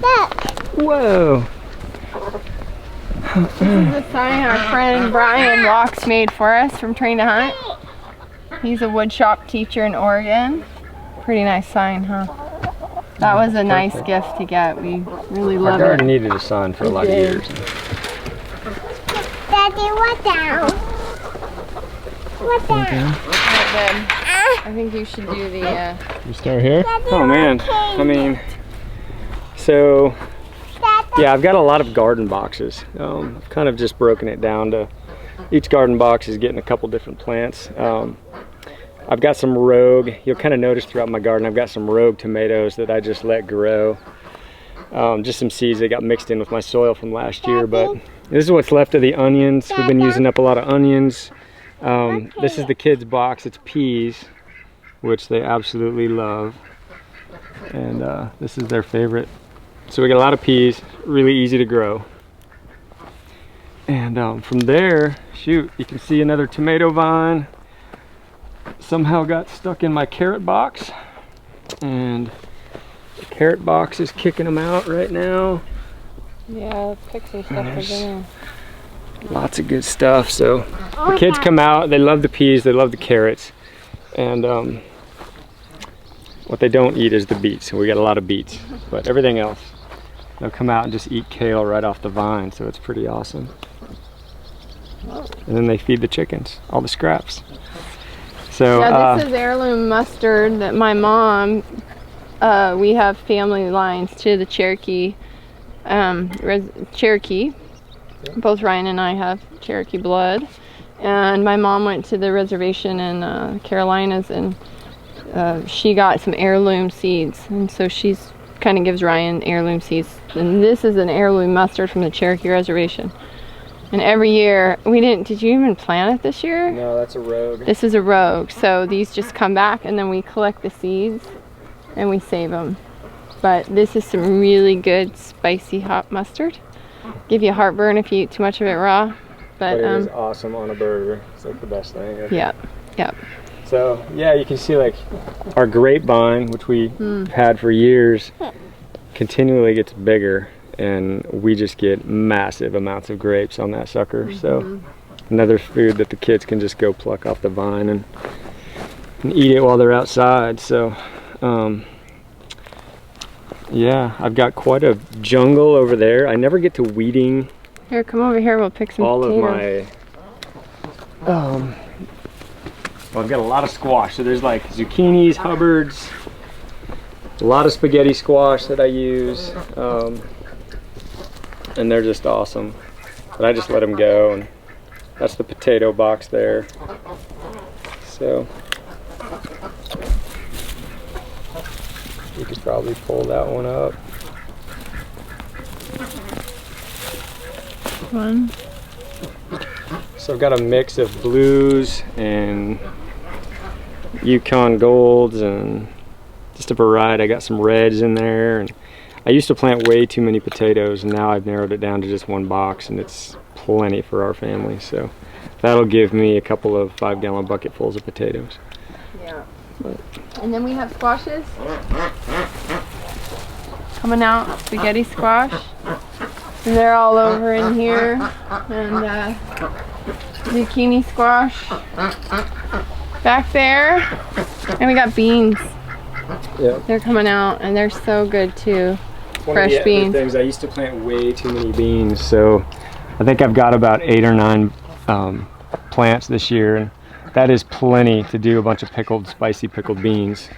Whoa. This is the sign our friend Brian Walks made for us from Train to Hunt. He's a woodshop teacher in Oregon. Pretty nice sign, huh? That was a nice gift to get. We really love it. Our garden needed a sign for a lot of years. Daddy, what down? What down? I think you should do the... You start here? Oh man, I mean, so yeah, I've got a lot of garden boxes. I've kind of just broken it down to each garden box is getting a couple different plants. I've got some rogue, you'll kind of notice throughout my garden, I've got some rogue tomatoes that I just let grow. Just some seeds that got mixed in with my soil from last year, but this is what's left of the onions. We've been using up a lot of onions. This is the kids' box, it's peas, which they absolutely love. And this is their favorite. So we got a lot of peas, really easy to grow. And from there, shoot, you can see another tomato vine. Somehow got stuck in my carrot box. And the carrot box is kicking them out right now. Yeah, pick some stuff for dinner. Lots of good stuff. So the kids come out, they love the peas, they love the carrots. And what they don't eat is the beets. We got a lot of beets, but everything else, they'll come out and just eat kale right off the vine. So it's pretty awesome. And then they feed the chickens, all the scraps. So yeah, this is heirloom mustard that my mom, we have family lines to the Cherokee, Cherokee. Both Ryan and I have Cherokee blood. And my mom went to the reservation in Carolinas and she got some heirloom seeds. And so she's kind of gives Ryan heirloom seeds. And this is an heirloom mustard from the Cherokee reservation. And every year, did you even plant it this year? No, that's a rogue. This is a rogue. So these just come back and then we collect the seeds and we save them. But this is some really good spicy hot mustard. Give you heartburn if you eat too much of it raw. But it is awesome on a burger. It's like the best thing ever. Yeah, yeah. So yeah, you can see like our grapevine, which we had for years, continually gets bigger. And we just get massive amounts of grapes on that sucker. So another food that the kids can just go pluck off the vine and eat it while they're outside. So yeah, I've got quite a jungle over there. I never get to weeding. Here, come over here, we'll pick some potatoes. Of my well, I've got a lot of squash. So there's like zucchinis, Hubbards, a lot of spaghetti squash that I use. And they're just awesome. But I just let them go, and that's the potato box there. So you could probably pull that one up. One. So I've got a mix of blues and Yukon Golds and just a variety. I got some reds in there, and I used to plant way too many potatoes, and now I've narrowed it down to just one box, and it's plenty for our family. So that'll give me a couple of 5-gallon bucketfuls of potatoes. Yeah. And then we have squashes coming out, spaghetti squash. And they're all over in here. And zucchini squash back there. And we got beans. Yeah. They're coming out, and they're so good too. One Fresh of the beans. Things I used to plant way too many beans, so I think I've got about 8 or 9 plants this year, and that is plenty to do a bunch of spicy pickled beans.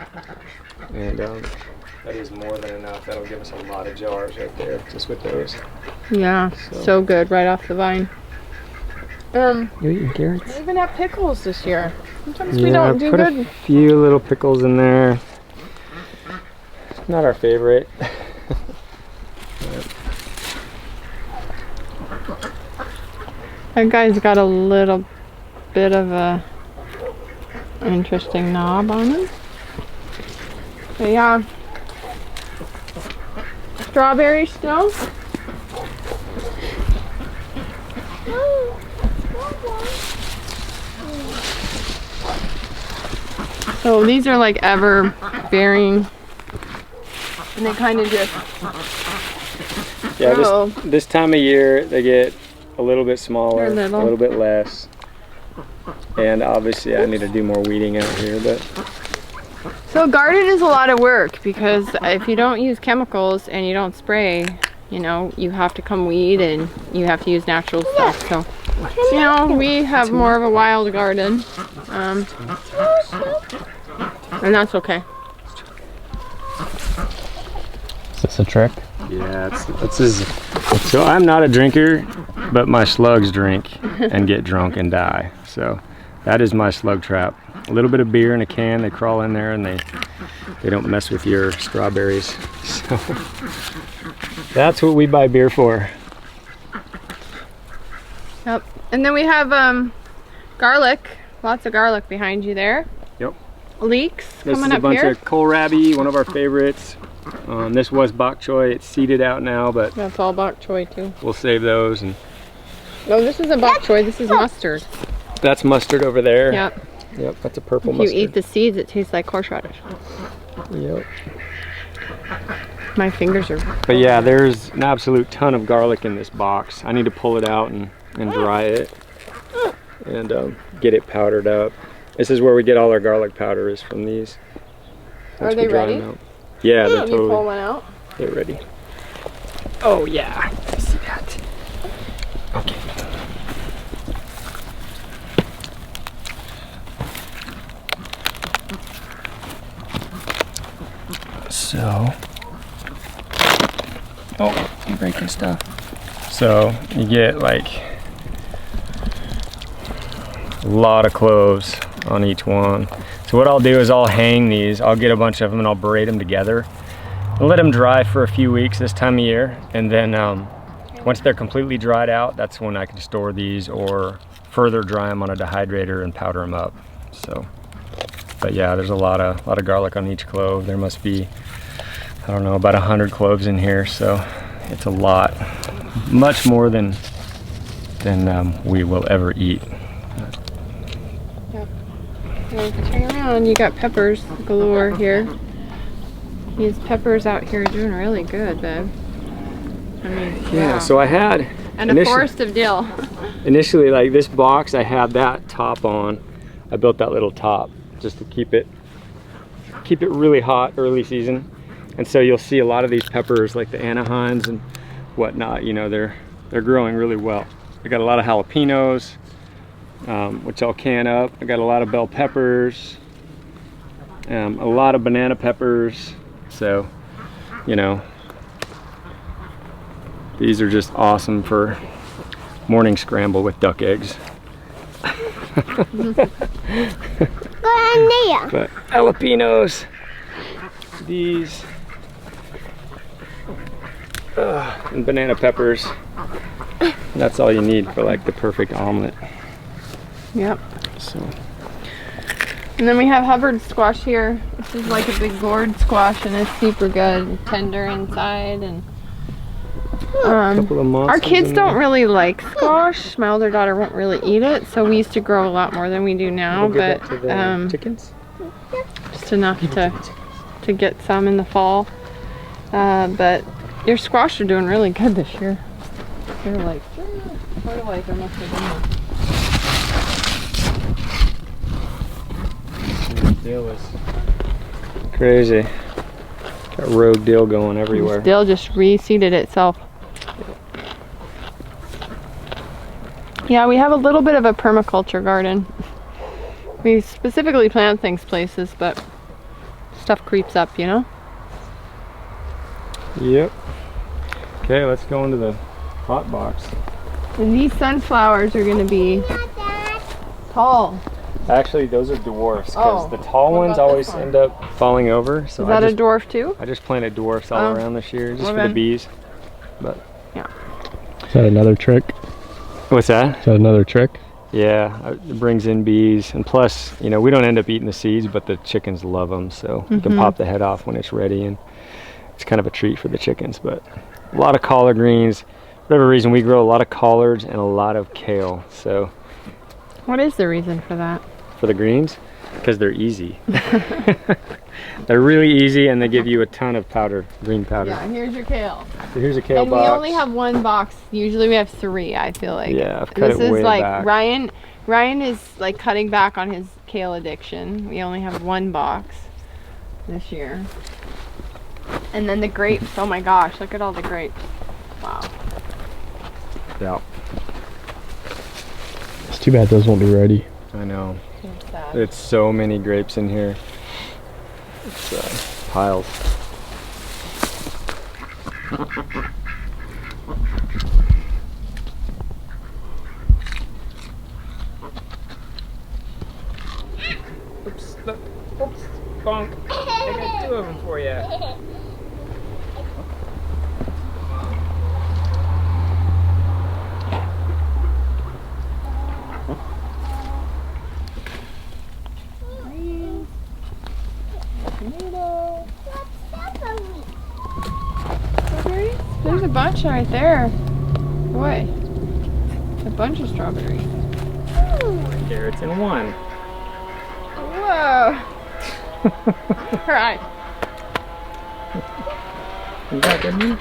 And that is more than enough. That'll give us a lot of jars right there, just with those. Yeah, so good right off the vine. You eating carrots? We even have pickles this year. Sometimes we don't do put good. A few little pickles in there. Not our favorite. That guy's got a little bit of a interesting knob on him. But yeah. Strawberries still. So these are like ever bearing, and they kind of just Yeah, Oh. this time of year they get a little bit smaller, They're little. a little bit less. And obviously I need to do more weeding out here, but So garden is a lot of work because if you don't use chemicals and you don't spray, you know, you have to come weed and you have to use natural stuff. So, you know, we have more of a wild garden, and that's okay. Is this a trick? yeah, so I'm not a drinker, but my slugs drink and get drunk and die. So that is my slug trap. A little bit of beer in a can, they crawl in there and they don't mess with your strawberries. So that's what we buy beer for. Yep. And then we have garlic, lots of garlic behind you there. Yep. Leeks This coming is a up bunch here. of kohlrabi, one of our favorites. This was bok choy. It's seeded out now, but That's all bok choy too. we'll save those. And No, this isn't bok choy, this is mustard. that's mustard over there. Yep. Yep, that's a purple If you mustard. eat the seeds, it tastes like horseradish. Yep. My fingers are... But yeah, there's an absolute ton of garlic in this box. I need to pull it out and dry it and get it powdered up. This is where we get all our garlic powder, is from these. Are Once they we dry ready? them out. Yeah, they're Can you pull totally, one out? they're ready. Oh yeah, I see that. Okay. So, oh, I'm breaking stuff. So you get like a lot of cloves on each one. So what I'll do is I'll hang these, I'll get a bunch of them and I'll braid them together and let them dry for a few weeks this time of year. And then once they're completely dried out, that's when I can store these or further dry them on a dehydrator and powder them up. So, but yeah, there's a lot of garlic on each clove. There must be, I don't know, about 100 cloves in here. So it's a lot, much more than we will ever eat. Turn around, you got peppers galore here. These peppers out here are doing really good, babe. I mean, Yeah, wow. so I had And a forest of dill. initially, like this box, I had that top on. I built that little top just to keep it really hot early season. And so you'll see a lot of these peppers, like the Anaheims and whatnot, you know, they're growing really well. I got a lot of jalapenos, which I'll can up. I got a lot of bell peppers, a lot of banana peppers. So, you know, these are just awesome for morning scramble with duck eggs. But jalapenos, these, and banana peppers. That's all you need for like the perfect omelet. Yep. So And then we have Hubbard squash here. This is like a big gourd squash and it's super good and tender inside. And couple of our monsters kids in don't there. really like squash. My older daughter won't really eat it, so we used to grow a lot more than we do now. We'll give But that to the chickens. just enough to get some in the fall. But your squash are doing really good this year. They're like fertilizer must have been. Dill is crazy. Got rogue dill going everywhere. Dill just reseeded itself. Yeah, we have a little bit of a permaculture garden. We specifically plant things places, but stuff creeps up, you know? Yep. Okay, let's go into the hot box. And these sunflowers are gonna be tall. Actually, those are dwarfs because Oh, the tall what ones about always this one? end up falling over. So Is that I a just, dwarf too? I just planted dwarfs all Oh. around this year just for Okay. the bees. But Is that another trick? what's that? Is that another trick? Yeah, it brings in bees, and plus, you know, we don't end up eating the seeds, but the chickens love them, so you can pop the head off when it's ready, and it's kind of a treat for the chickens. But a lot of collard greens. For whatever reason, we grow a lot of collards and a lot of kale. So What is the reason for that? for the greens, Because they're easy. They're really easy, and they give you a ton of powder, green powder. Yeah, here's your kale. So here's a kale And box. we only have one box. Usually we have 3, I feel like. Yeah, I've cut This it is way like back. Ryan is like cutting back on his kale addiction. We only have 1 box this year. And then the grapes, oh my gosh, look at all the grapes. Wow. Yeah, It's too bad those won't be ready. I know. It's sad. It's so many grapes in here. It's piles. Oops, look. Oops, bonk. I got 2 of them for you. Strawberries? There's a bunch right there. Boy, a bunch of strawberries. Carrots in 1. Whoa. All right. You got good news?